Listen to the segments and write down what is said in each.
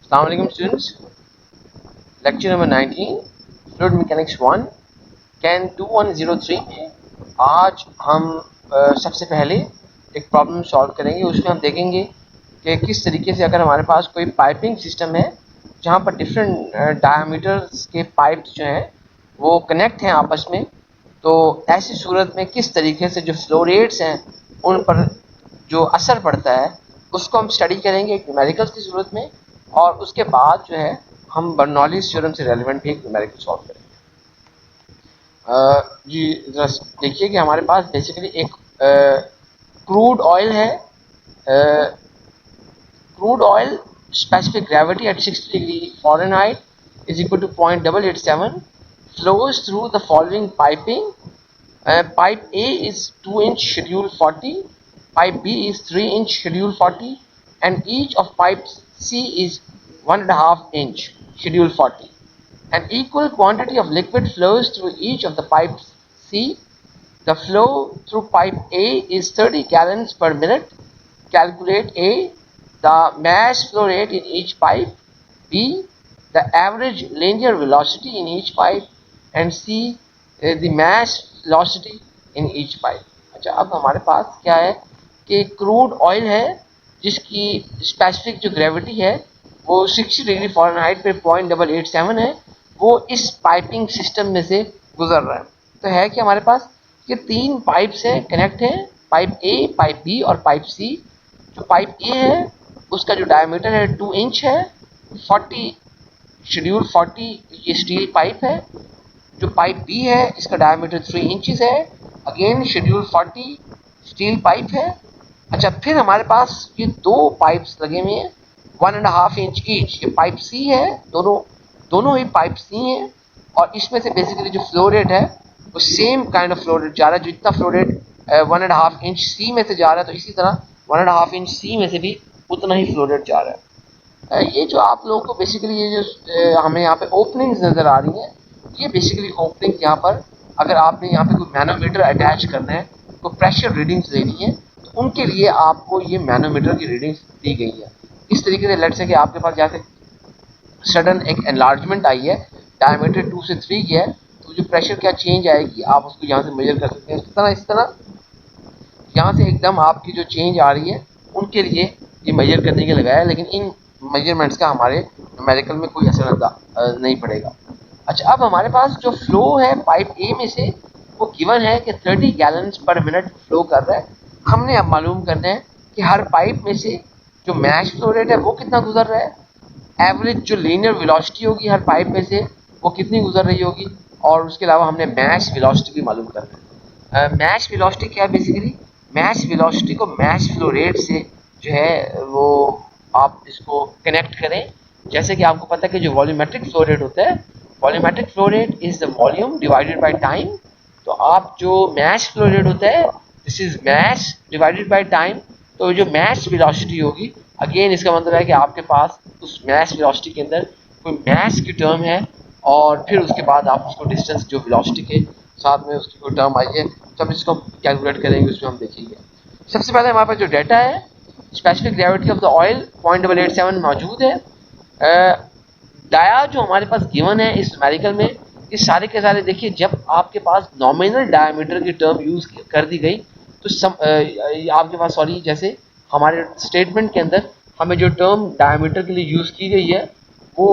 अस्सलाम वालेकुम students, lecture number 19 fluid mechanics 1 can 2103 में आज हम सबसे पहले एक प्रॉब्लम सॉल्व करेंगे। उसमें हम देखेंगे कि किस तरीके से अगर हमारे पास कोई पाइपिंग सिस्टम है जहाँ पर डिफरेंट डायमीटर्स के पाइप्स जो हैं वो कनेक्ट हैं आपस में, तो ऐसी सूरत में किस तरीके से जो फ्लो रेट्स हैं उन पर जो असर पड़ता है उसको हम स्टडी करेंगे एक न्यूमेरिकल्स की सूरत में। और उसके बाद जो है हम बर्नौलीज़ थ्योरम से रेलिवेंट भी एक न्यूमेरिकल सॉल्व करेंगे। जी जरा देखिए कि हमारे पास बेसिकली एक क्रूड ऑयल है। Crude oil specific gravity at 60 degree Fahrenheit is equal to 0.887 flows through the following piping. Pipe A is 2 inch schedule 40, pipe B is 3 inch schedule 40, and each of pipe C is 1.5 inch schedule 40. An equal quantity of liquid flows through each of the pipes C. The flow through pipe A is 30 gallons per minute. Calculate A, the mass flow rate in each pipe, B, the average linear velocity in each pipe, and C, the mass velocity in each pipe. अच्छा, अब हमारे पास क्या है कि crude oil है जिसकी specific जो gravity है वो 60 डिग्री फ़ारेनहाइट पे 0.887 है। वो इस पाइपिंग सिस्टम में से गुजर रहा है। तो है कि हमारे पास ये तीन पाइप्स हैं, कनेक्ट हैं, पाइप ए, पाइप बी और पाइप सी। जो पाइप ए है उसका जो डायमीटर है 2 इंच है, 40 शेड्यूल 40 ये स्टील पाइप है। जो पाइप बी है इसका डायमीटर 3 इंचेस है, अगेन शेड्यूल 40 स्टील पाइप है। अच्छा, फिर हमारे पास ये दो पाइप्स लगे हुए हैं 1.5 इंच ईच। ये पाइप सी है, दोनों ही पाइप सी हैं। और इसमें से बेसिकली जो फ्लो रेट है वो same kind of flow rate जा रहा है। जो इतना फ्लो रेट 1.5 इंच सी में से जा रहा है, तो इसी तरह 1.5 इंच सी में से भी उतना ही फ्लो रेट जा रहा है। ये जो आप लोगों को बेसिकली ये जो हमें यहाँ पे ओपनिंग्स नज़र आ रही हैं, ये बेसिकली ओपनिंग यहाँ पर अगर आपने यहाँ पे कोई मैनोमीटर अटैच करना है, तो प्रेशर रीडिंग्स लेनी है, तो उनके लिए आपको ये मैनोमीटर की रीडिंग्स दी गई है। इस तरीके से लेट्स से कि आपके पास यहाँ से सडन एक एनलार्जमेंट आई है, डायमीटर 2 से 3 की है, तो जो प्रेशर क्या चेंज आएगी आप उसको यहाँ से मेजर कर सकते हैं। इस तरह यहाँ से एकदम आपकी जो चेंज आ रही है उनके लिए ये मेजर करने के लगाया है, लेकिन इन मेजरमेंट्स का हमारे न्यूमेरिकल में कोई असर नहीं पड़ेगा। अच्छा, अब हमारे पास जो फ्लो है पाइप ए में से वो गिवन है कि 30 गैलन्स पर मिनट फ्लो कर रहा है। हमने अब मालूम करना है कि हर पाइप में से जो मैश फ्लो रेट है वो कितना गुजर रहा है, एवरेज जो लीनियर वेलोसिटी होगी हर पाइप में से वो कितनी गुजर रही होगी, और उसके अलावा हमने मैश वेलोसिटी भी मालूम करना है। मैश वेलोसिटी क्या है? बेसिकली मैश वेलोसिटी को मैश फ्लो रेट से जो है वो आप इसको कनेक्ट करें। जैसे कि आपको पता है कि जो वॉल्यूमेट्रिक फ्लो रेट होता है, volumetric flow rate is the volume divided by time. तो आप जो मैश फ्लो रेट होता है this is mass divided by time. तो जो मैश वेलोसिटी होगी, अगेन इसका मतलब है कि आपके पास उस मैश वेलोसिटी के अंदर कोई मैश की टर्म है और फिर उसके बाद आप उसको डिस्टेंस जो वेलोसिटी के साथ में उसकी कोई टर्म आई है, तब इसको कैलकुलेट करेंगे, उसमें हम देखेंगे। सबसे पहले हमारे पास जो डाटा है specific gravity of the oil 0.887 मौजूद है। डाया जो हमारे पास गिवन है इस न्यूमेरिकल में, ये सारे के सारे देखिए जब आपके पास नॉमिनल डायमीटर की टर्म यूज़ कर दी गई तो आपके पास जैसे हमारे स्टेटमेंट के अंदर हमें जो टर्म डायमीटर के लिए यूज़ की गई है वो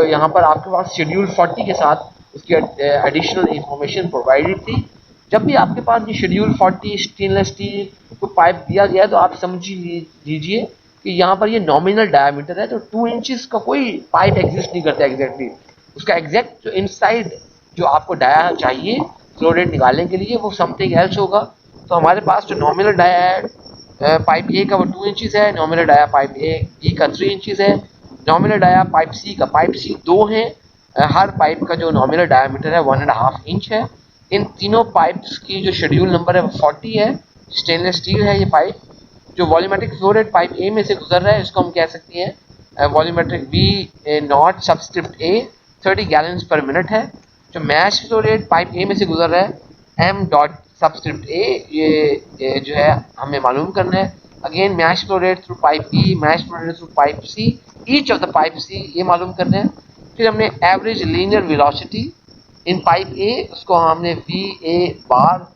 यहाँ पर आपके पास शेड्यूल 40 के साथ उसकी एडिशनल इंफॉर्मेशन प्रोवाइडेड थी। जब भी आपके पास ये शेड्यूल 40 स्टेनलेस स्टील को पाइप दिया गया तो आप समझ लीजिए कि यहाँ पर ये नॉमिनल डायमीटर है, तो 2 इंचेस का कोई पाइप एग्जिस्ट नहीं करता एग्जैक्टली। उसका एग्जैक्ट जो इनसाइड जो आपको डाया चाहिए फ्लो रेट निकालने के लिए वो समथिंग एल्स होगा। तो हमारे पास जो नॉमिनल डाया है पाइप ए का वो 2 इंचेस है, nominal dia pipe A B का 3 इंचेस है, नॉमिनल डाया पाइप सी 2 है। हर पाइप का जो नॉमिनल डायमीटर है 1.5 इंच है। इन तीनों पाइप्स की जो शेड्यूल नंबर है वो 40 है, स्टेनलेस स्टील है ये पाइप। जो volumetric flow rate pipe A में से गुजर रहा है इसको हम कह सकते हैं volumetric B not subscript A 30 gallons per minute है। जो mass flow rate pipe A में से गुजर रहा है एम डॉट सबस्क्रिप्ट ए, ये जो है हमें मालूम करना है। Again mass flow rate through pipe B, mass flow rate through pipe C, each of the pipe C, ये मालूम करना है। फिर हमने average linear velocity in pipe A, उसको हमने वी ए बार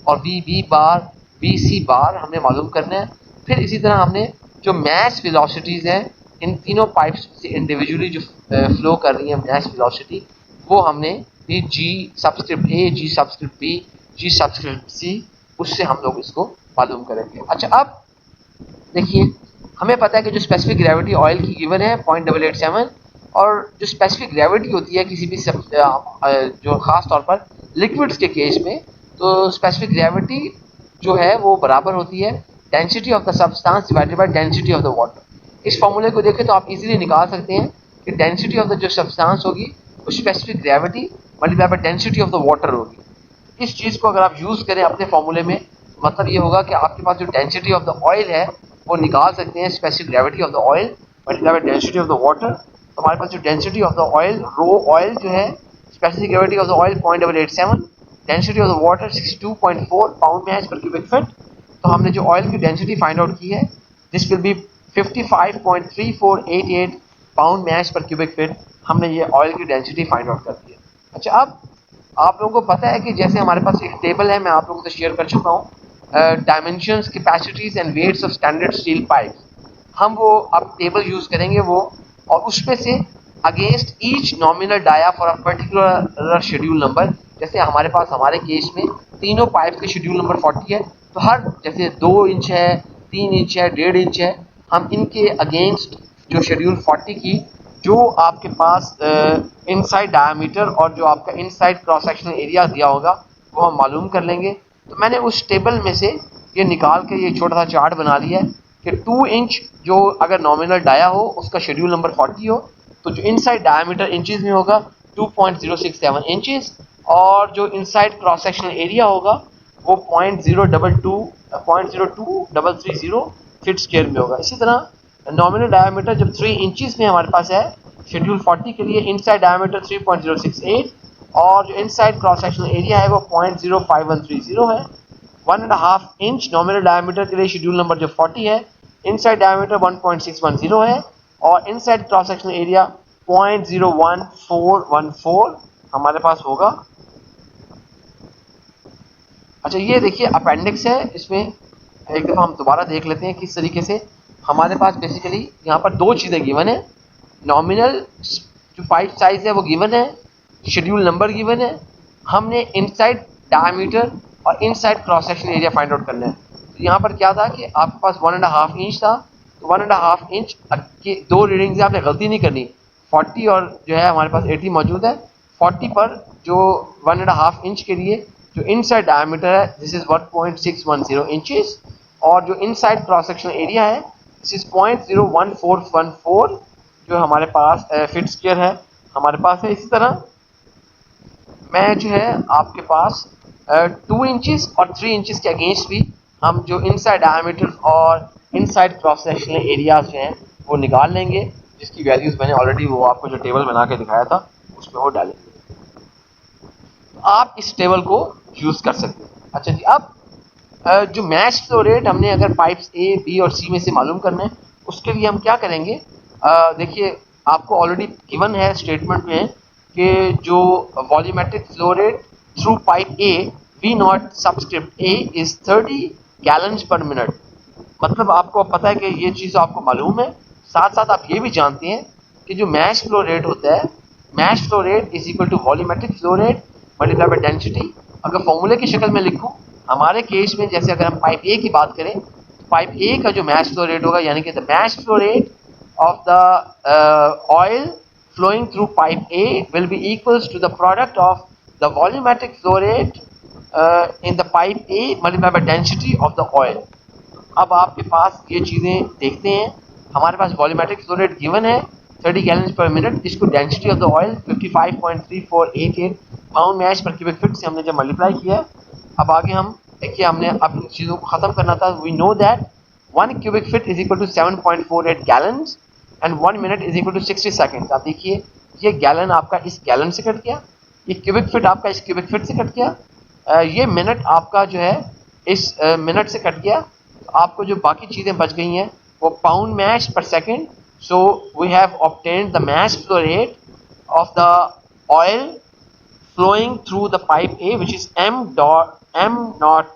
और V B bar V C bar हमने मालूम करना है। फिर इसी तरह हमने जो मैच वेलोसिटीज़ हैं इन तीनों पाइप्स से इंडिविजुअली जो फ्लो कर रही है मैच वेलोसिटी, वो हमने जी सबस्क्रिप्ट ए, जी सबस्क्रिप्ट बी, जी सबस्क्रिप्ट सी, उससे हम लोग इसको मालूम करेंगे। अच्छा, अब देखिए हमें पता है कि जो स्पेसिफिक ग्रेविटी ऑयल की गिवन है 0.887, और जो स्पेसिफिक ग्रेविटी होती है किसी भी जो ख़ास तौर पर लिक्विड्स के केस में, तो स्पेसिफिक ग्रेविटी जो है वो बराबर होती है density of the substance divided by density of the water. इस फॉर्मूले को देखें तो आप इजीली निकाल सकते हैं कि डेंसिटी ऑफ द जो सब्सटेंस होगी वो specific gravity multiply by density of the water होगी। इस चीज़ को अगर आप यूज़ करें अपने फॉर्मूले में, मतलब ये होगा कि आपके पास जो डेंसिटी ऑफ द ऑयल है वो निकाल सकते हैं specific gravity of the oil multiply by density of the water. तो हमारे पास जो density of the oil, rho oil जो है, specific gravity of the oil 0.887, density of the water 62.4 pound mass per cubic feet. तो हमने जो oil की डेंसिटी फाइंड आउट की है, this will B 55.3488 pound mass per cubic feet. हमने ये ऑयल की डेंसिटी फाइंड आउट कर दी है। अच्छा, अब आप लोगों को पता है कि जैसे हमारे पास एक टेबल है, मैं आप लोगों को शेयर कर चुका हूँ, dimensions, capacities and weights of standard steel pipe. हम वो अब टेबल यूज करेंगे वो, और उसमें से against each nominal dia for a particular schedule number, जैसे हमारे पास हमारे केस में तीनों पाइप के शेड्यूल नंबर 40 है, तो हर जैसे 2 इंच है, 3 इंच है, 1.5 इंच है, हम इनके अगेंस्ट जो शेड्यूल 40 की जो आपके पास इनसाइड डायमीटर और जो आपका इनसाइड क्रॉस सेक्शनल एरिया दिया होगा वो हम मालूम कर लेंगे। तो मैंने उस टेबल में से ये निकाल के ये छोटा सा चार्ट बना लिया है कि 2 इंच जो अगर नॉमिनल डाया हो उसका शेड्यूल नंबर 40 हो, तो जो इनसाइड डायमीटर इंचेस में होगा 2.067 इंचेस, और जो इनसाइड क्रॉस सेक्शनल एरिया होगा वो 0.023330 फीट स्क्वायर में होगा। इसी तरह नॉमिनल डायमीटर जब 3 इंचेस में हमारे पास है शेड्यूल 40 के लिए, इनसाइड डायमीटर 3.068, और जो इनसाइड क्रॉस सेक्शनल एरिया है वो 0.05130 है। 1.5 इंच नॉमिनल डायमीटर के लिए शेड्यूल नंबर जो 40 है, इनसाइड डायमीटर 1.610 है, और इनसाइड क्रॉस सेक्शनल एरिया 0.01414 हमारे पास होगा। अच्छा, ये देखिए अपेंडिक्स है, इसमें एक दफ़ा हम दोबारा देख लेते हैं किस तरीके से हमारे पास बेसिकली यहाँ पर 2 चीज़ें गिवन है। नॉमिनल जो पाइप साइज है वो गिवन है, शेड्यूल नंबर गिवन है, हमने इनसाइड डायमीटर और inside cross section area find out करना है। तो यहाँ पर क्या था कि आपके पास 1.5 इंच था, तो 1.5 इंच की 2 रीडिंग से आपने गलती नहीं करनी, 40 और जो है हमारे पास 80 मौजूद है। 40 पर जो 1.5 इंच के लिए जो इनसाइड डायमीटर है दिस इज 1.610 इंचेस, और जो इनसाइड क्रॉस सेक्शन एरिया है दिस इज 0.01414 जो हमारे पास फिट स्क्वायर है हमारे पास है। इसी तरह मैं जो है आपके पास 2 इंचेस और 3 इंचेस के अगेंस्ट भी हम जो इनसाइड डायमीटर और इनसाइड क्रॉस सेक्शनल एरियाज जो हैं वो निकाल लेंगे, जिसकी वैल्यूज मैंने ऑलरेडी वो आपको जो टेबल बना के दिखाया था उसमें वो डालेंगे। तो आप इस टेबल को यूज़ कर सकते हैं। अच्छा जी, अब जो मैच फ्लो रेट हमने अगर पाइप्स ए, बी और सी में से मालूम करना है, उसके लिए हम क्या करेंगे, देखिए आपको ऑलरेडी गिवन है स्टेटमेंट में कि जो volumetric flow rate through pipe A V not subscript A is 30 gallons per minute. मतलब आपको पता है कि ये चीज़ आपको मालूम है, साथ साथ आप ये भी जानते हैं कि जो मैच फ्लो रेट होता है, mass flow rate is equal to volumetric flow rate multiply by density. अगर फॉर्मूले की शक्ल में लिखूं, हमारे केस में जैसे अगर हम पाइप ए की बात करें, तो पाइप ए का जो मैच फ्लो रेट होगा यानी कि the match flow rate of the oil flowing through pipe A will be equals to the product of the volumetric flow rate in the pipe A multiplied by density of the oil। अब आपके पास ये चीज़ें देखते हैं, हमारे पास volumetric flow rate given है 30 gallon पर minute, इसको density of the oil 55.3488 pound mass per cubic feet से हमने जब मल्टीप्लाई किया। अब आगे हम देखिए, हमने अब चीज़ों को ख़त्म करना था। We know that 1 cubic feet is equal to 7.48 gallons and 1 minute is equal to 60 seconds. आप देखिए ये गैलन आपका इस गैलन से कट गया, ये क्यूबिक फीट आपका इस क्यूबिक फीट से कट गया, ये मिनट आपका जो है इस मिनट से कट गया। तो आपको जो बाकी चीज़ें बच गई हैं वो पाउंड मैच पर second So we have obtained the mass flow rate of the oil flowing through the pipe A, which is m naught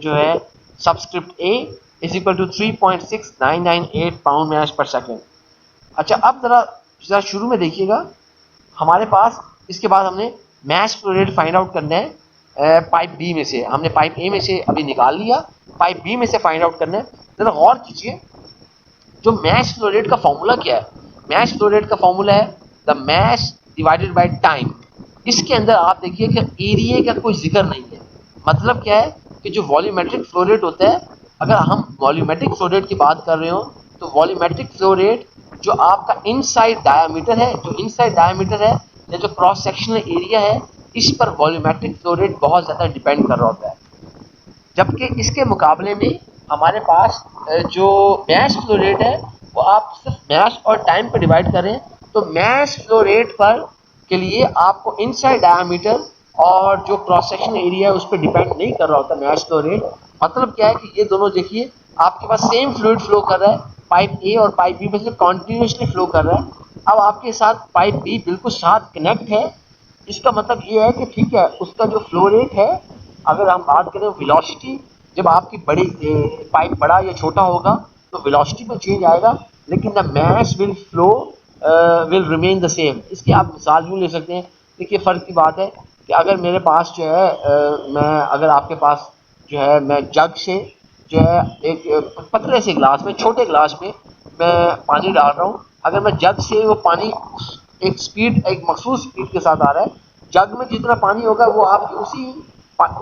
जो है subscript A is equal to 3.6998 pound mass per second. अच्छा, अब जरा शुरू में देखिएगा, हमारे पास इसके बाद हमने mass flow rate find out करना है पाइप बी में से. हमने पाइप ए में से अभी निकाल लिया, पाइप बी में से फाइंड आउट करना है. जरा गौर कीजिए, जो मैश फ्लो रेट का फॉर्मूला क्या है. मैश फ्लो रेट का फॉर्मूला है the mash divided by time. इसके अंदर आप देखिए कि एरिया का कोई जिक्र नहीं है. मतलब क्या है कि जो वॉल्यूमेट्रिक फ्लो रेट होता है, अगर हम वॉल्यूमेट्रिक फ्लो रेट की बात कर रहे हो तो वॉल्यूमेट्रिक फ्लो रेट जो आपका इनसाइड डायामीटर है, जो इनसाइड डायामीटर है या जो क्रॉस सेक्शनल एरिया है, इस पर वॉल्यूमेट्रिक फ्लो रेट बहुत ज़्यादा डिपेंड कर रहा होता है. जबकि इसके मुकाबले में हमारे पास जो मैश फ्लो रेट है वो आप सिर्फ मैश और टाइम पर डिवाइड करें तो मैश फ्लो रेट पर के लिए आपको इनसाइड डायामीटर और जो क्रॉस सेक्शन एरिया है उस पर डिपेंड नहीं कर रहा होता मैश फ्लो रेट. मतलब क्या है कि ये दोनों देखिए आपके पास सेम फ्लूइड फ्लो कर रहा है, पाइप ए और पाइप बी में से कॉन्टिन्यूसली फ्लो कर रहा है. अब आपके साथ पाइप बी बिल्कुल साथ कनेक्ट है. इसका मतलब ये है कि ठीक है, उसका जो फ्लो रेट है, अगर हम बात करें वेलोसिटी, जब आपकी बड़ी पाइप बड़ा या छोटा होगा तो वेलोसिटी में चेंज आएगा, लेकिन the mash will flow will remain the same. इसकी आप मिसाल यूँ ले सकते हैं. देखिए फ़र्क की बात है कि अगर मेरे पास जो है मैं अगर आपके पास जो है मैं जग से जो है एक पतले से ग्लास में, छोटे ग्लास में मैं पानी डाल रहा हूँ. अगर मैं जग से वो पानी एक स्पीड, एक मखसूस स्पीड के साथ आ रहा है, जग में जितना पानी होगा वो आप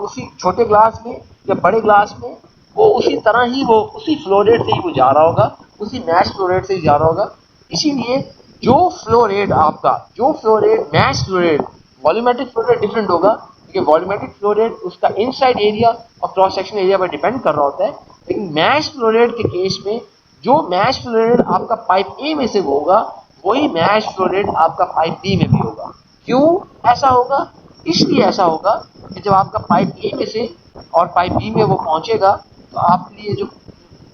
उसी छोटे ग्लास में या बड़े ग्लास में वो उसी तरह ही वो उसी फ्लो रेट से ही वो जा रहा होगा, उसी मैश फ्लो रेट से ही जा रहा होगा. इसीलिए जो फ्लो रेट आपका, जो flow rate mass flow rate, volumetric flow rate different होगा क्योंकि वॉल्यूमेट्रिक फ्लो रेट उसका इनसाइड एरिया और क्रॉस सेक्शन एरिया पर डिपेंड कर रहा होता है. लेकिन मैश फ्लो रेट के केस में जो मैश फ्लो रेट आपका पाइप ए में से होगा वही मैश फ्लो रेट आपका पाइप बी में भी होगा. क्यों ऐसा होगा? इसलिए ऐसा होगा कि जब आपका पाइप ए में से और पाइप बी में वो पहुंचेगा तो आपके लिए जो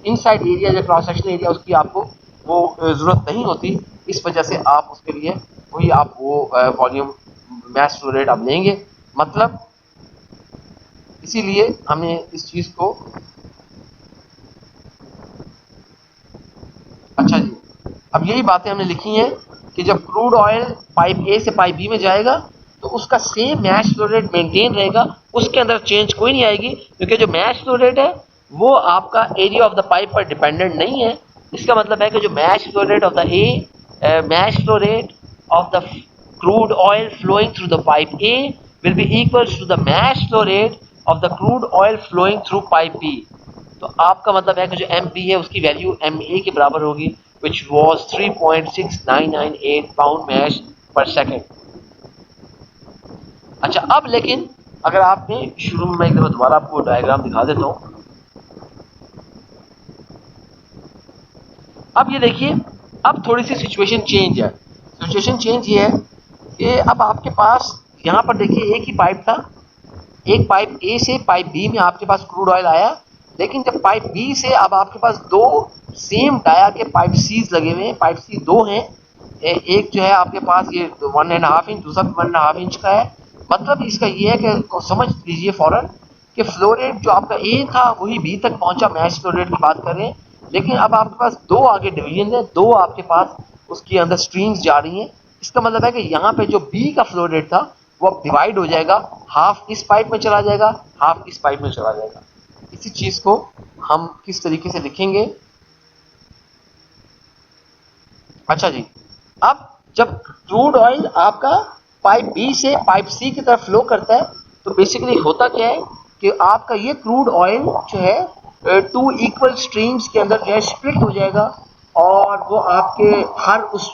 इनसाइड एरिया या क्रॉस सेक्शन एरिया उसकी आपको वो ज़रूरत नहीं होती. इस वजह से आप उसके लिए वही आप वो वॉल्यूम मैश फ्लो रेट आप लेंगे. मतलब इसीलिए हमने इस चीज़ को, अच्छा जी, अब यही बातें हमने लिखी हैं कि जब क्रूड ऑयल पाइप ए से पाइप बी में जाएगा तो उसका same mass flow rate maintain रहेगा, उसके अंदर चेंज कोई नहीं आएगी क्योंकि जो मैश फ्लो रेट है वो आपका एरिया ऑफ द पाइप पर डिपेंडेंट नहीं है. इसका मतलब है कि जो mass flow rate of the mass flow rate of the crude oil flowing through the pipe A will be equal to the mass flow rate of the crude oil flowing through pipe B. तो आपका मतलब है कि जो MP है उसकी value MA के बराबर होगी, which was 3.6998 pound mass per second. अच्छा, अब लेकिन अगर आपने शुरू में, मैं एक दफा दोबारा आपको डायग्राम दिखा देता हूँ. अब ये देखिए, अब थोड़ी सी सिचुएशन चेंज है. सिचुएशन चेंज ये है कि अब आपके पास यहाँ पर देखिए एक ही पाइप था, एक पाइप ए से पाइप बी में आपके पास क्रूड ऑयल आया. लेकिन जब पाइप बी से अब आपके पास दो सेम डाया के पाइप सीज लगे हुए हैं, पाइप सी दो हैं, एक जो है आपके पास ये 1.5 इंच, दूसरा 1.5 इंच का है. मतलब इसका ये है कि समझ लीजिए फौरन कि फ्लो रेट जो आपका ए था वही बी तक पहुंचा, मैच फ्लो रेट की बात कर रहे हैं. लेकिन अब आपके पास दो आगे डिवीजन है, दो आपके पास उसके अंदर स्ट्रीम्स जा रही हैं. इसका मतलब है कि यहाँ पे जो बी का फ्लो रेट था वो अब डिवाइड हो जाएगा, हाफ इस पाइप में चला जाएगा, हाफ इस पाइप में चला जाएगा. इसी चीज़ को हम किस तरीके से लिखेंगे? अच्छा जी, अब जब क्रूड ऑयल आपका पाइप बी से पाइप सी की तरफ फ्लो करता है तो बेसिकली होता क्या है कि आपका ये क्रूड ऑयल जो है टू इक्वल स्ट्रीम्स के अंदर जो है स्प्लिट हो जाएगा और वो आपके हर उस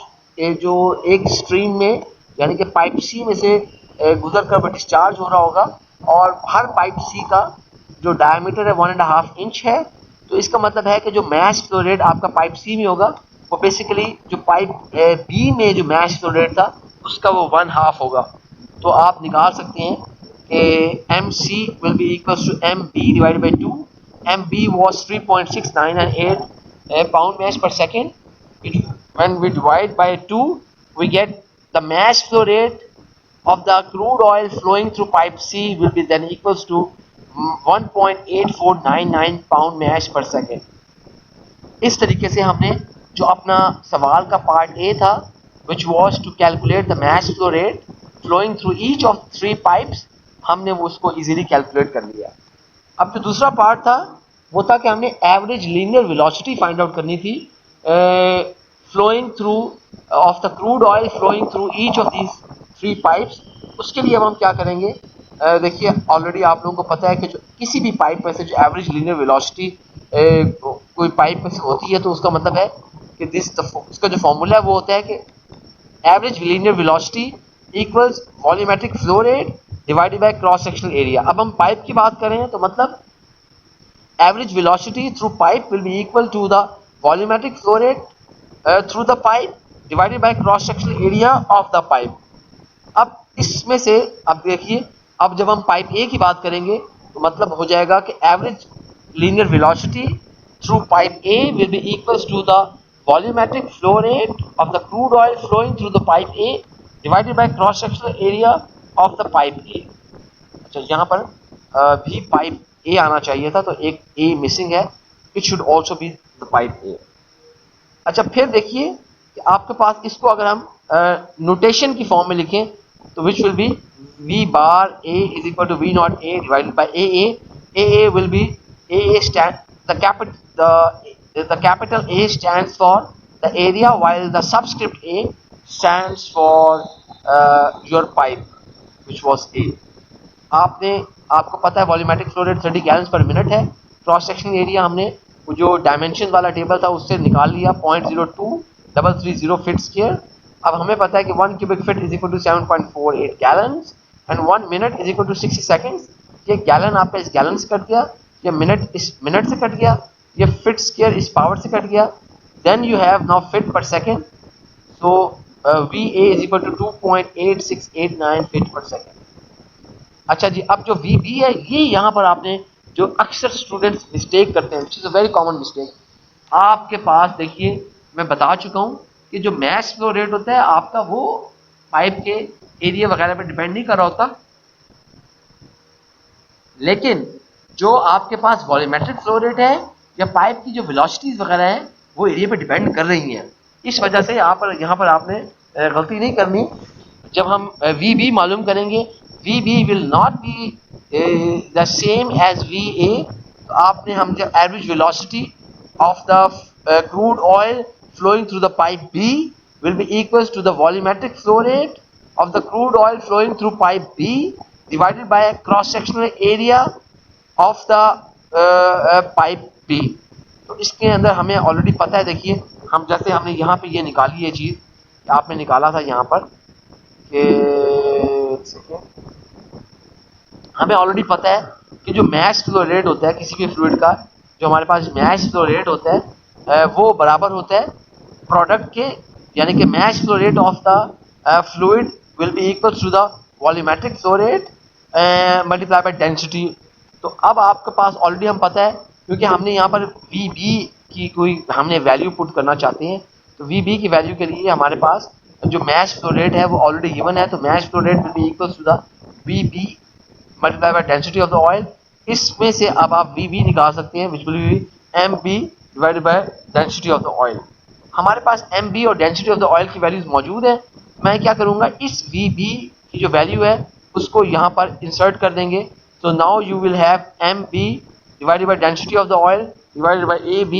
जो एक स्ट्रीम में यानी कि पाइप सी में से गुजर कर डिस्चार्ज हो रहा होगा और हर पाइप सी का जो डायमीटर है 1.5 इंच है. तो इसका मतलब है कि जो मैश फ्लो रेट आपका पाइप सी में होगा वो बेसिकली जो पाइप बी में जो मैश फ्लो रेट था उसका वो 1/2 होगा. तो आप निकाल सकते हैं कि MC will be equals to MB divided by 2. MB was 3.698 pound mass per second when we divide by 2, we get the mass flow rate of the crude oil flowing through pipe C will be then equals to 1.8499 pound mass per second. इस तरीके से हमने जो अपना सवाल का part A था, which was to calculate the mass flow rate flowing through each of 3 pipes, हमने वो उसको इजीली कैलकुलेट कर लिया. अब जो दूसरा पार्ट था वो था कि हमने average linear velocity find out करनी थी flowing through of the crude oil flowing through each of these 3 pipes. उसके लिए अब हम क्या करेंगे, देखिए ऑलरेडी आप लोगों को पता है कि जो किसी भी पाइप में से जो एवरेज लीनियर वेलोसिटी कोई पाइप में से होती है तो उसका मतलब है कि उसका जो फॉर्मूला है वो होता है कि average linear velocity equals volumetric flow rate divided by cross sectional area. अब हम पाइप की बात करें तो मतलब average velocity through pipe will be equal to the volumetric flow rate through the pipe divided by cross sectional area of the pipe. अब इसमें से अब देखिए, अब जब हम पाइप ए की बात करेंगे तो मतलब हो जाएगा कि average linear velocity through pipe A will be equals to the volumetric flow rate of the crude oil flowing through the pipe A divided by cross sectional area of the pipe A. अच्छा, यहाँ पर भी pipe ए आना चाहिए था तो एक ए missing है. It should also be the pipe A. अच्छा, फिर देखिए कि आपके पास इसको अगर हम नोटेशन की फॉर्म में लिखें तो which will be V bar A is equal to V not A divided by A. A will be A stand the capital A stands for the area while the subscript A stands for your pipe which was A. आपको पता है volumetric flow rate 30 gallons per minute है. Cross sectional area हमने जो dimension वाला table था उससे निकाल लिया 0.02330 फीट स्क्वायर. अब हमें पता है कि 1 cubic feet is equal to 7.48 gallons and 1 minute is equal to 60 seconds. ये गैलन आपका इस गैलन से कट गया, ये मिनट इस मिनट से कट गया, ये फीट स्क्वायर इस पावर से कट गया. Then you have now feet per second. So VA is equal to 2.8689 feet per second. अच्छा जी, अब जो VB है ये यहाँ पर आपने जो अक्सर स्टूडेंट्स मिस्टेक करते हैं, which is a very common mistake. आपके पास देखिए मैं बता चुका हूँ कि जो मैस फ्लो रेट होता है आपका वो पाइप के एरिया वगैरह पर डिपेंड नहीं कर रहा होता, लेकिन जो आपके पास वॉल्यूमेट्रिक फ्लो रेट है या पाइप की जो वेलोसिटीज वगैरह है वो एरिया पे डिपेंड कर रही हैं. इस वजह से यहाँ पर आपने गलती नहीं करनी. जब हम VB मालूम करेंगे, VB will not be the same as VA. तो आपने हम जब average velocity of the crude oil flowing through the pipe B will be equals to the volumetric flow rate of the crude oil flowing through pipe B divided by a cross sectional area of the pipe B. तो इसके अंदर हमें already पता है. देखिए हम जैसे हमने यहाँ पे ये निकाली है चीज़ आपने निकाला था यहाँ पर कि हमें ऑलरेडी पता है कि जो मैस फ्लो रेट होता है किसी भी फ्लूइड का, जो हमारे पास मैस फ्लो रेट होता है वो बराबर होता है प्रोडक्ट के, यानी कि mass flow rate of the fluid will be equal to the volumetric flow rate multiply by density. तो अब आपके पास ऑलरेडी हम पता है क्योंकि हमने यहाँ पर VB की कोई हमने वैल्यू पुट करना चाहते हैं तो VB की वैल्यू के लिए हमारे पास जो मैश फ्लो रेट है वो ऑलरेडी गिवन है. तो mass flow rate will be equal to the VB multiply by density of the oil. इसमें से अब आप VB निकाल सकते हैं which will be MB divided by density of the oil. हमारे पास MB और डेंसिटी ऑफ द ऑयल की वैल्यूज मौजूद है. मैं क्या करूँगा, इस VB की जो वैल्यू है उसको यहाँ पर इंसर्ट कर देंगे. तो now you will have MB divided by density of the oil divided by AB.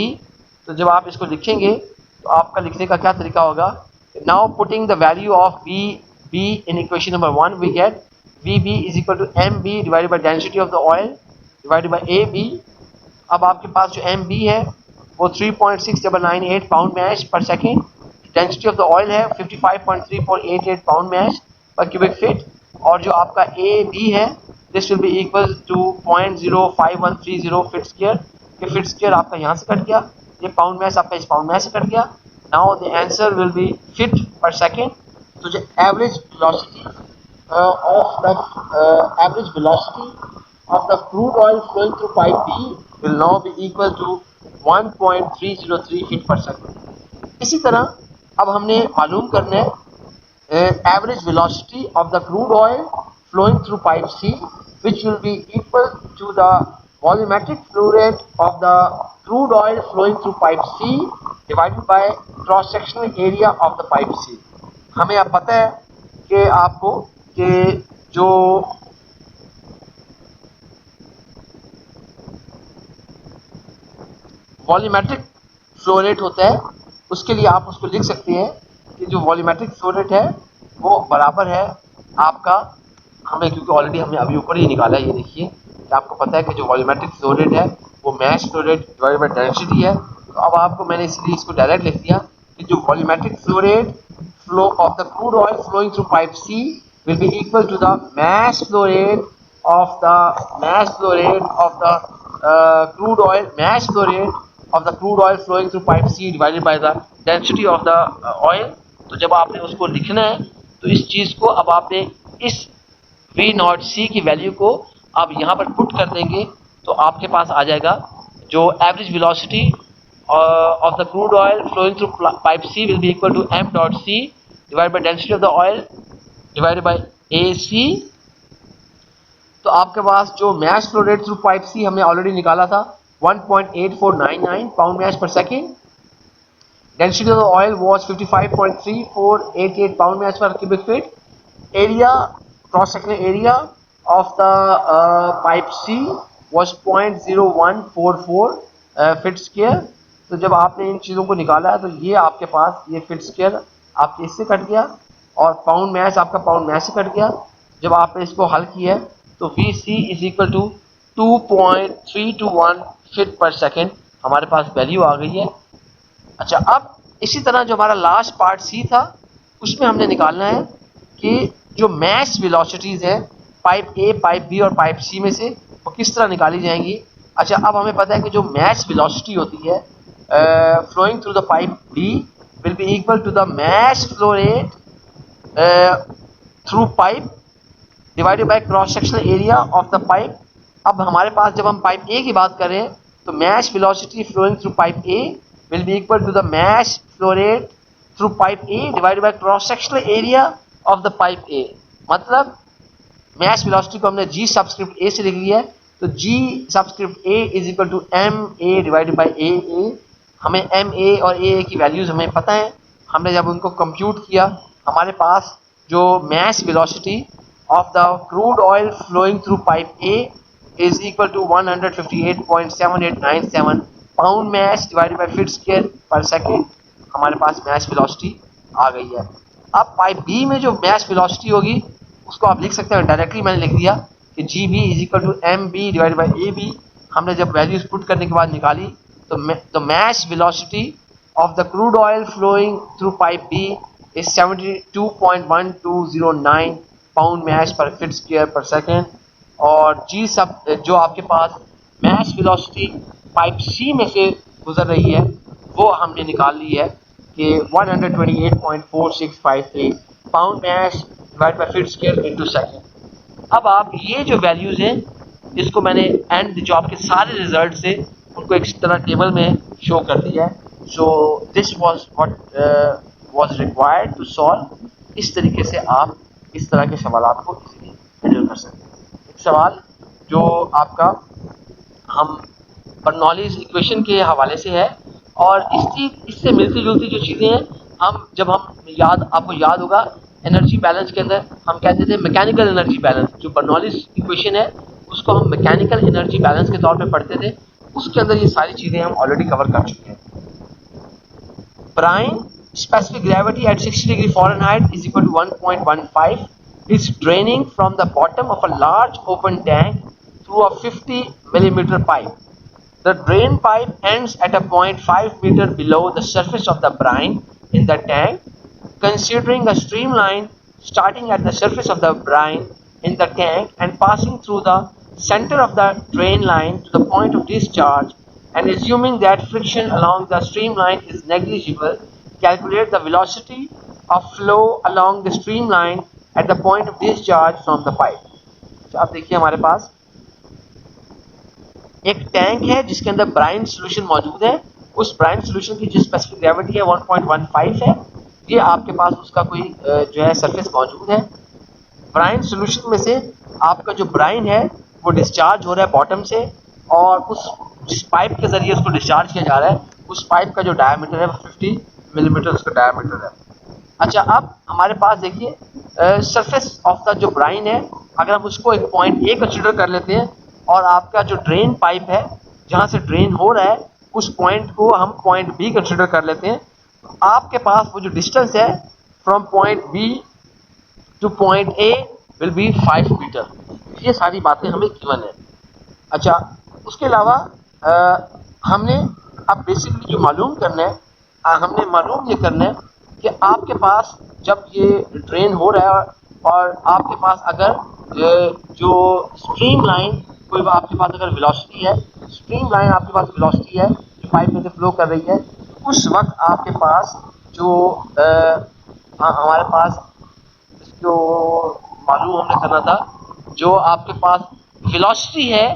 तो जब आप इसको लिखेंगे तो आपका लिखने का क्या तरीका होगा, now putting the value of VB in equation number 1 we get VB is equal to MB divided by density of the oil divided by AB. अब आपके पास जो MB है वो 3.6998 pound mass per second, density of the oil है 55.3488 pound mass per cubic feet, और जो आपका AB है this will be equal to 0.05130 feet square. ये फीट स्क्वायर आपका यहाँ से कट गया, ये पाउंड मैश आपका इस पाउंड मैश से कट गया. Now the answer will be feet per second. So the average velocity average velocity of the crude oil flowing through pipe B will now be equal to 1.303 feet per second. इसी तरह अब हमने मालूम करना है average velocity of the crude oil flowing through pipe C, which will be equal to the volumetric flow rate of the crude oil flowing through pipe C divided by cross sectional area of the pipe C. हमें अब पता है कि आपको कि जो volumetric flow rate होता है उसके लिए आप उसको लिख सकते हैं कि जो वॉल्यूमेट्रिक फ्लो रेट है वो बराबर है आपका, हमें क्योंकि ऑलरेडी हमने अभी ऊपर ही निकाला है, ये देखिए कि आपको पता है कि जो वॉल्यूमेट्रिक फ्लो रेट है वो mass flow rate divided by density है। तो अब आपको मैंने इसलिए इसको डायरेक्ट लिख दिया कि जो volumetric flow rate flow of the crude oil flowing through pipe C will be equal to the mass flow rate of the crude oil mass flow rate of the crude oil flowing through pipe C divided by the density of the oil। तो जब आपने उसको लिखना है तो इस चीज को अब आपने इस V नॉट C की वैल्यू को आप यहाँ पर पुट कर देंगे तो आपके पास आ जाएगा जो average velocity of the crude oil flowing through pipe C will be equal to m dot C divided by density of the oil divided by AC। तो आपके पास जो mass flow rate through pipe C हमने already निकाला था 1.8499 pound mass per second, density of the oil was 55.3488 pound mass per cubic feet, area cross sectional area of the pipe C was 0.0144 feet square. तो जब आपने इन चीज़ों को निकाला है तो ये आपके पास ये फीट स्क्वायर आपके इससे कट गया और पाउंड मैश आपका पाउंड मैश से कट गया। जब आपने इसको हल किया है तो VC is equal to 2.321 feet per second हमारे पास वैल्यू आ गई है। अच्छा, अब इसी तरह जो हमारा लास्ट पार्ट सी था उसमें हमने निकालना है कि जो मैस वेलोसिटीज़ है पाइप ए, पाइप बी और पाइप सी में से वो किस तरह निकाली जाएंगी। अच्छा, अब हमें पता है कि जो मैस वेलोसिटी होती है flowing through the pipe B will be equal to the mass flow rate through pipe divided by cross sectional area of the pipe. अब हमारे पास जब हम पाइप ए की बात करें तो mass velocity flowing through pipe A will be equal to the mass flow rate through pipe A divided by cross sectional area of the pipe A. मतलब mass velocity को हमने जी सबस्क्रिप्ट ए से लिख लिया है तो G subscript A is equal to M A divided by A. हमें M ए और ए की वैल्यूज़ हमें पता है, हमने जब उनको कंप्यूट किया हमारे पास जो mass velocity of the crude oil flowing through pipe A is equal to 158.7897 pound mass divided by feet square per second। हमारे पास मैश वेलोसिटी आ गई है। अब पाइप B में जो मैश वेलोसिटी होगी उसको आप लिख सकते हैं, डायरेक्टली मैंने लिख दिया कि GB is equal to MB divided by AB। हमने जब वैल्यूज पुट करने के बाद निकाली तो mass velocity of the crude oil flowing through pipe B is 72.1209 pound mass per feet square per second. और जी सब जो आपके पास मैश वेलोसिटी पाइप सी में से गुजर रही है वो हमने निकाल ली है कि 128.4653 pound mass divide by feet square into second. अब आप ये जो वैल्यूज़ हैं इसको मैंने एंड जो आपके सारे रिजल्ट से उनको एक तरह टेबल में शो कर दिया है। So this was what was required to solve. इस तरीके से आप इस तरह के सवाल को इजीली हैंडल कर सकते हैं। एक सवाल जो आपका हम बर्नौलीज इक्वेशन के हवाले से है और इससे मिलती जुलती जो चीज़ें हैं जब हम आपको याद होगा एनर्जी बैलेंस के अंदर हम कहते थे मैकेनिकल एनर्जी बैलेंस, जो बर्नौलीज इक्वेशन है उसको हम मैकेनिकल एनर्जी बैलेंस के तौर पे पढ़ते थे, उसके अंदर ये सारी चीज़ें हम ऑलरेडी कवर कर चुके हैं। Brine specific gravity at 60 degree Fahrenheit is equal to 1.15 is draining from the bottom of a large open tank through a 50 millimeter pipe. The drain pipe ends at a point 5 meter below the surface of the brine in the tank. Considering a streamline starting at the surface of the brine in the tank and passing through the center of the drain line to the point of discharge and assuming that friction along the streamline is negligible, calculate the velocity of flow along the streamline at the point of discharge from the pipe। तो अब देखिए हमारे पास एक tank है जिसके अंदर brine solution मौजूद है उस ब्राइन सोल्यूशन की जो स्पेसिफिक ग्रेविटी है 1.15 है, ये आपके पास उसका कोई जो है सरफेस मौजूद है। ब्राइन सोल्यूशन में से आपका जो ब्राइन है वो डिस्चार्ज हो रहा है बॉटम से, और उस जिस पाइप के जरिए उसको डिस्चार्ज किया जा रहा है उस पाइप का जो डायमीटर है वो 50 मिलीमीटर उसका डायमीटर है। अच्छा, अब हमारे पास देखिए सरफेस ऑफ द जो ब्राइन है, अगर हम उसको एक पॉइंट ए कंसिडर कर लेते हैं और आपका जो ड्रेन पाइप है जहाँ से ड्रेन हो रहा है उस पॉइंट को हम पॉइंट बी कंसिडर कर लेते हैं, तो आपके पास वो जो डिस्टेंस है from point B to point A will be 5 metre. ये सारी बातें हमें गिवन है। अच्छा, उसके अलावा हमने अब बेसिकली जो मालूम करना है, हमने मालूम ये करना है कि आपके पास जब ये ड्रेन हो रहा है और आपके पास अगर जो स्ट्रीम लाइन कोई आपके पास अगर वेलोसिटी है, स्ट्रीम लाइन आपके पास वेलोसिटी है जो पाइप में से फ्लो कर रही है, उस वक्त आपके पास जो हमारे पास जो मालूम हमने करना था, जो आपके पास वेलोसिटी है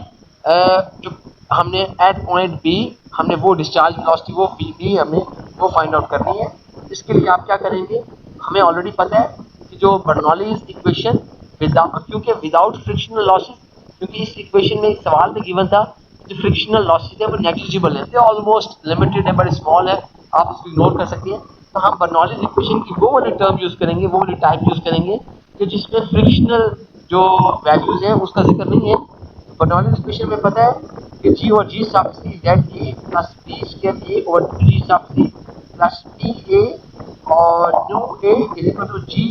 जो हमने एट पॉइंट बी हमने वो डिस्चार्ज वेलोसिटी वो बी हमने वो फाइंड आउट करनी है। इसके लिए आप क्या करेंगे, हमें ऑलरेडी पता है कि जो बर्नौलीज इक्वेशन क्योंकि विदाउट फ्रिक्शनल लॉसेस, क्योंकि इस इक्वेशन में एक सवाल में गिवन था जो फ्रिक्शनल लॉसेस है वो नेग्लिजिबल है, ऑलमोस्ट लिमिटेड है बट स्मॉल है, आप उसको इग्नोर कर सकते हैं। तो हम बर्नौलीज इक्वेशन की वो वाली टर्म यूज करेंगे, वो वाली टाइप यूज करेंगे कि जिसमें फ्रिक्शनल जो वैल्यूज हैं उसका जिक्र नहीं है। बर्नौलीज इक्वेशन में पता है कि जी और जी sub C Z A plus B square A over two G sub C plus B A और nu A is equal to G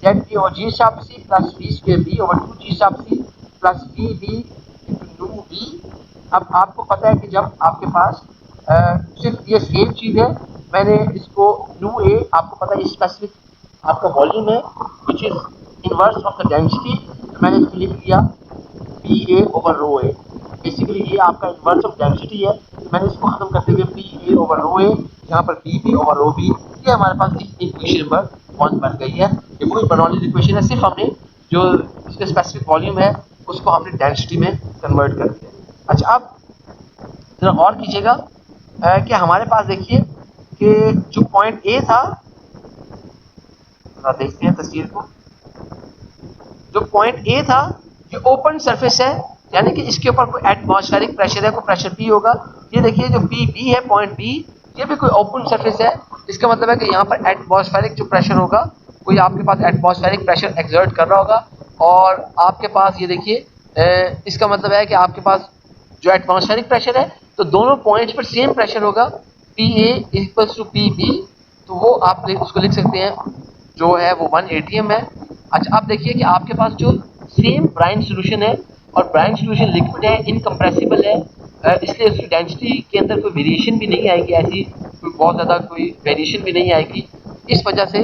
Z A और जी sub C plus B square B over two G sub C plus B B into nu B. अब आपको पता है कि जब आपके पास सिर्फ ये सेम चीज़ है, मैंने इसको न्यू ए आपको पता है स्पेसिफिक आपका वॉल्यूम है which is inverse of the density, तो मैंने इसको लिख दिया P A over rho A. Basically ये आपका इनवर्स ऑफ डेंसिटी है, तो मैंने इसको खत्म करते हुए पी ए ओवर रो ए, यहाँ पर पी बी ओवर रो बी, ये हमारे पास इक्वेशन नंबर 1 बन गई है। ये पूरी बर्नौलीज इक्वेशन है, सिर्फ हमने जो इसके स्पेसिफिक वॉल्यूम है उसको हमने डेंसिटी में कन्वर्ट कर दिया। अच्छा, अब जरा और कीजिएगा कि हमारे पास देखिए कि जो पॉइंट ए था, देखते हैं तस्वीर को, जो पॉइंट ए था ये ओपन सरफेस है, यानी कि इसके ऊपर कोई एटमॉस्फेरिक प्रेशर है, कोई प्रेशर पी होगा। ये देखिए जो पी बी है पॉइंट बी, ये भी कोई ओपन सरफेस है, इसका मतलब है कि यहाँ पर एटमॉस्फेरिक जो प्रेशर होगा, कोई आपके पास एटमॉस्फेरिक प्रेशर एक्सर्ट कर रहा होगा, और आपके पास ये देखिए इसका मतलब है कि आपके पास जो एटमॉस्फेरिक प्रेशर है, तो दोनों पॉइंट्स पर सेम प्रेशर होगा, P A equals to P B, तो वो आप उसको लिख सकते हैं जो है वो 1 atm है। अच्छा, अब देखिए कि आपके पास जो सेम ब्राइन सोल्यूशन है और ब्राइन सोल्यूशन लिक्विड है, इनकम्प्रेसिबल है, इसलिए उसकी डेंसिटी के अंदर कोई वेरिएशन भी नहीं आएगी, ऐसी कोई बहुत ज़्यादा कोई वेरिएशन भी नहीं आएगी। इस वजह से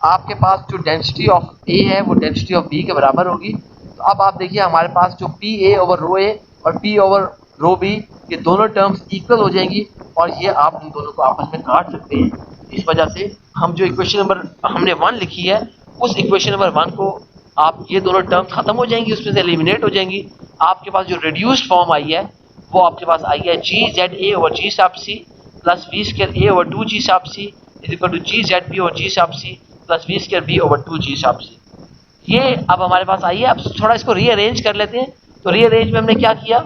आपके पास जो डेंसिटी ऑफ ए है वो डेंसिटी ऑफ बी के बराबर होगी। तो अब आप देखिए हमारे पास जो पी ए ओवर रो ए और पी ओवर रो बी, ये दोनों टर्म्स इक्वल हो जाएंगी और ये आप इन दोनों को आपस में काट सकते हैं। इस वजह से हम जो इक्वेशन नंबर हमने 1 लिखी है, उस इक्वेशन नंबर 1 को आप ये दोनों टर्म खत्म हो जाएंगी, उसमें से एलिमिनेट हो जाएंगी। आपके पास जो रिड्यूस्ड फॉर्म आई है वो आपके पास आई है G Z A over G sub C plus V square A over 2 G sub C is equal to G Z B over G sub C plus V square B over 2 G sub C. ये अब हमारे पास आई है। अब थोड़ा इसको rearrange कर लेते हैं। तो रीअरेंज में हमने क्या किया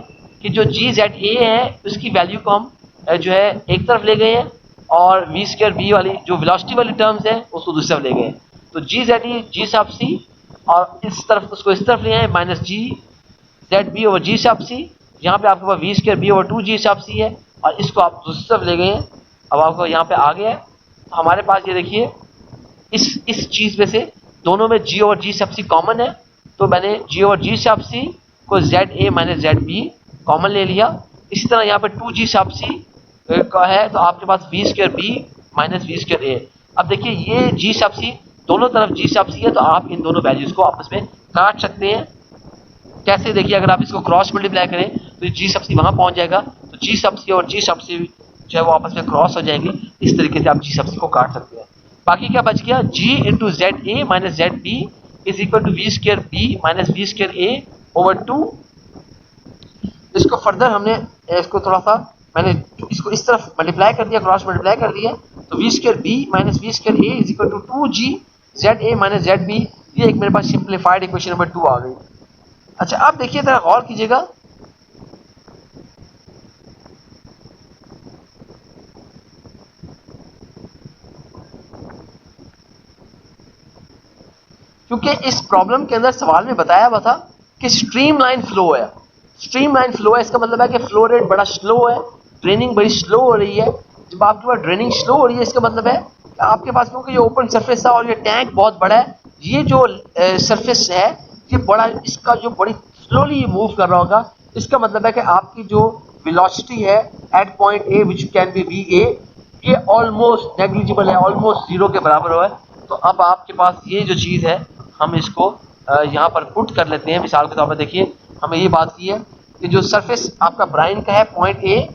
कि जो जी जेड ए है उसकी वैल्यू को हम जो है एक तरफ ले गए हैं, और वी स्क्वायर बी वाली जो वेलोसिटी वाली टर्म्स है उसको दूसरी तरफ ले गए हैं। तो जी जेड ई जी साप सी, और इस तरफ उसको इस तरफ ले आए minus G Z B over G sub C. यहाँ पे आपके पास V square B over 2 G sub C है, और इसको आप दूसरी तरफ ले गए हैं। अब आपको यहाँ पे आ गया है। तो हमारे पास ये देखिए इस चीज़ में से दोनों में G over G sub C common है, तो मैंने G over G sub C को Z A minus Z B common ले लिया। इसी तरह यहाँ पे 2 जी साप सी का है, तो आपके पास V square B minus V square A. अब देखिए ये जी साप सी दोनों तरफ जी साप सी है, तो आप इन दोनों वैल्यूज को आपस में काट सकते हैं। कैसे, देखिए अगर आप इसको क्रॉस मल्टीप्लाई करें तो जी साप सी वहाँ पहुँच जाएगा, तो जी साप सी और जी साप सी जो है वो आपस में क्रॉस हो जाएंगे। इस तरीके से आप जी साप सी को काट सकते हैं। बाकी क्या बच गया, G into Z A minus Z B is equal to V square B minus V square A over 2। इसको फर्दर हमने इसको थोड़ा सा मैंने इसको इस तरफ मल्टीप्लाई कर दिया, क्रॉस मल्टीप्लाई कर दिया, तो V square B minus V square A is equal to 2g Z A minus Z B. ये एक मेरे पास सिंप्लीफाइड इक्वेशन नंबर 2 आ गई। अच्छा अब देखिए जरा गौर कीजिएगा, क्योंकि इस प्रॉब्लम के अंदर सवाल में बताया हुआ था कि स्ट्रीमलाइन फ्लो है। स्ट्रीमलाइन फ्लो है इसका मतलब है कि फ्लो रेट बड़ा स्लो है, ड्रेनिंग बड़ी स्लो हो रही है। जब आपके पास ड्रेनिंग स्लो हो रही है इसका मतलब है कि आपके पास, क्योंकि ये ओपन सरफेस है और ये टैंक बहुत बड़ा है, ये जो सरफेस है ये बड़ा, इसका जो बड़ी स्लोली मूव कर रहा होगा, इसका मतलब है कि आपकी जो वेलोसिटी है at point A which can be V A, ये ऑलमोस्ट नेग्लिजिबल है, ऑलमोस्ट जीरो के बराबर हो है। तो अब आपके पास ये जो चीज़ है हम इसको यहाँ पर पुट कर लेते हैं। मिसाल के तौर पर देखिए हमें ये बात की है कि जो सरफेस आपका ब्राइन का है पॉइंट ए,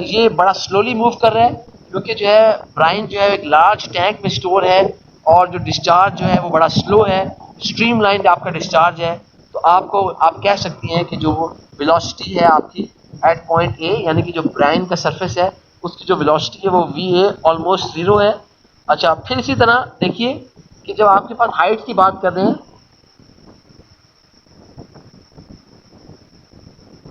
ये बड़ा स्लोली मूव कर रहा है क्योंकि जो है ब्राइन जो है एक लार्ज टैंक में स्टोर है और जो डिस्चार्ज जो है वो बड़ा स्लो है, स्ट्रीमलाइन आपका डिस्चार्ज है। तो आप कह सकती हैं कि जो वेलोसिटी है आपकी एट पॉइंट ए, यानी कि जो ब्राइन का सरफेस है उसकी जो वेलोसिटी है वो वी ए ऑलमोस्ट जीरो है। अच्छा फिर इसी तरह देखिए कि जब आपके पास हाइट की बात कर रहे हैं,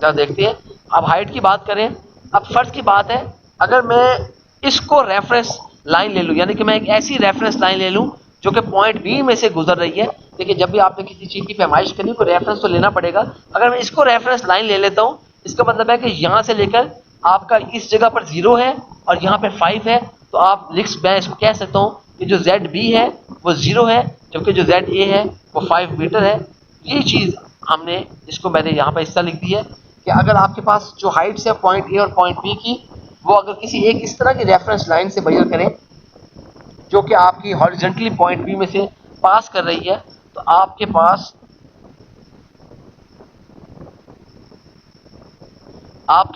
जब देखते हैं अब हाइट की बात करें, अब फर्ज की बात है अगर मैं इसको रेफरेंस लाइन ले लूं, यानी कि मैं एक ऐसी रेफरेंस लाइन ले लूं जो कि पॉइंट बी में से गुजर रही है। देखिए जब भी आपने किसी चीज़ की पैमाइश करनी है कोई रेफरेंस तो लेना पड़ेगा। अगर मैं इसको रेफरेंस लाइन ले लेता हूँ, इसका मतलब है कि यहाँ से लेकर आपका इस जगह पर 0 है और यहाँ पे 5 है, तो आप मैं इसको कह सकता हूँ कि जो जेड बी है वो 0 है, जबकि जो जेड ए है वो 5 मीटर है। ये चीज़ हमने इसको मैंने यहाँ पर हिस्सा लिख दी है कि अगर आपके पास जो हाइट्स है पॉइंट ए और पॉइंट बी की, वो अगर किसी एक इस तरह की रेफरेंस लाइन से मेजर करें जो कि आपकी हॉरिजॉन्टली पॉइंट बी में से पास कर रही है, तो आपके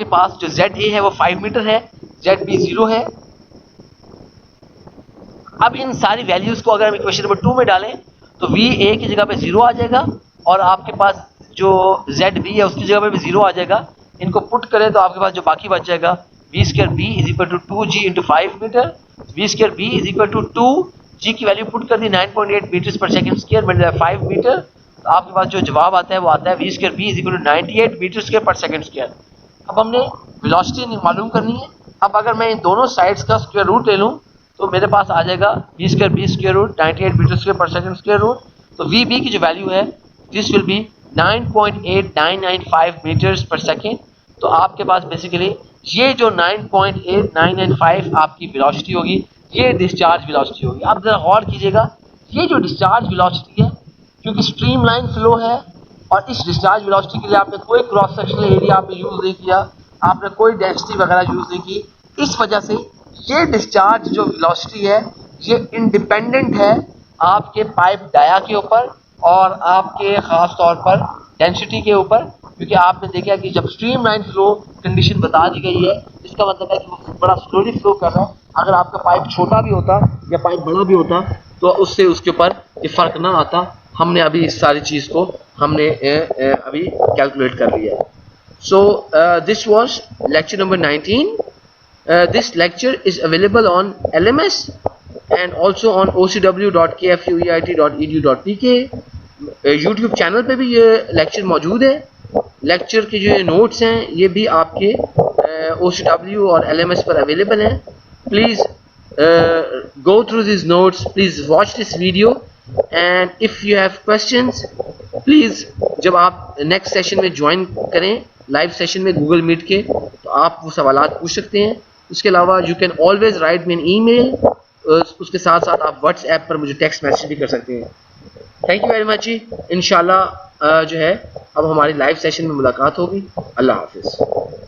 पास जो जेड ए है वो 5 मीटर है, जेड बी 0 है। अब इन सारी वैल्यूज को अगर हम इक्वेशन नंबर 2 में डालें तो वी ए की जगह पे 0 आ जाएगा और आपके पास जो जेड बी है उसकी जगह पे भी 0 आ जाएगा। इनको पुट करें तो आपके पास जो बाकी बच जाएगा V square B is equal to 2g into 5 metre, V square B is equal to 2g की वैल्यू पुट कर दी 9.8 metres per second square multiply 5 metre, तो आपके पास जो जवाब आता है वो आता है V square B is equal to 98 metre square per second square. अब हमने वेलोसिटी मालूम करनी है। अब अगर मैं इन दोनों साइड्स का स्क्वायर रूट ले लूँ तो मेरे पास आ जाएगा V square B square root 98 metre square per second square root. तो वी बी की जो वैल्यू है this will be 9.8995 metres per second. तो आपके पास बेसिकली ये जो 9.8995 आपकी वेलोसिटी होगी ये डिस्चार्ज वेलोसिटी होगी। अब जरा गौर कीजिएगा, ये जो डिस्चार्ज वेलोसिटी है क्योंकि स्ट्रीमलाइन फ्लो है और इस डिस्चार्ज वेलोसिटी के लिए आपने कोई क्रॉस सेक्शनल एरिया आपने यूज़ नहीं किया, आपने कोई डेंसिटी वगैरह यूज़ नहीं की, इस वजह से ये डिस्चार्ज जो वेलोसिटी है ये इंडिपेंडेंट है आपके पाइप डाया के ऊपर और आपके ख़ास तौर पर डेंसिटी के ऊपर। क्योंकि आपने देखा कि जब स्ट्रीमलाइन फ्लो कंडीशन बता दी गई है इसका मतलब है कि वो बड़ा स्लोली फ्लो कर रहा है। अगर आपका पाइप छोटा भी होता या पाइप बड़ा भी होता तो उससे उसके ऊपर ये फ़र्क ना आता। हमने अभी इस सारी चीज़ को हमने अभी कैलकुलेट कर लिया है। So this was lecture number 19. This lecture is available on LMS and also on ocw.kfueit.edu.pk. YouTube channel पे भी ये लेक्चर मौजूद है। लेक्चर के जो नोट्स हैं ये भी आपके OCW और LMS पर अवेलेबल हैं। Please go through these notes, please watch this video and if you have questions please जब आप नेक्स्ट सेशन में ज्वाइन करें लाइव सेशन में गूगल मीट के तो आप वो सवालात पूछ सकते हैं। उसके अलावा you can always write me an email, उसके साथ साथ आप व्हाट्सएप पर मुझे टेक्स्ट मैसेज भी कर सकते हैं। थैंक यू वेरी मच जी। इंशाल्लाह जो है अब हमारी लाइव सेशन में मुलाकात होगी। अल्लाह हाफिज़।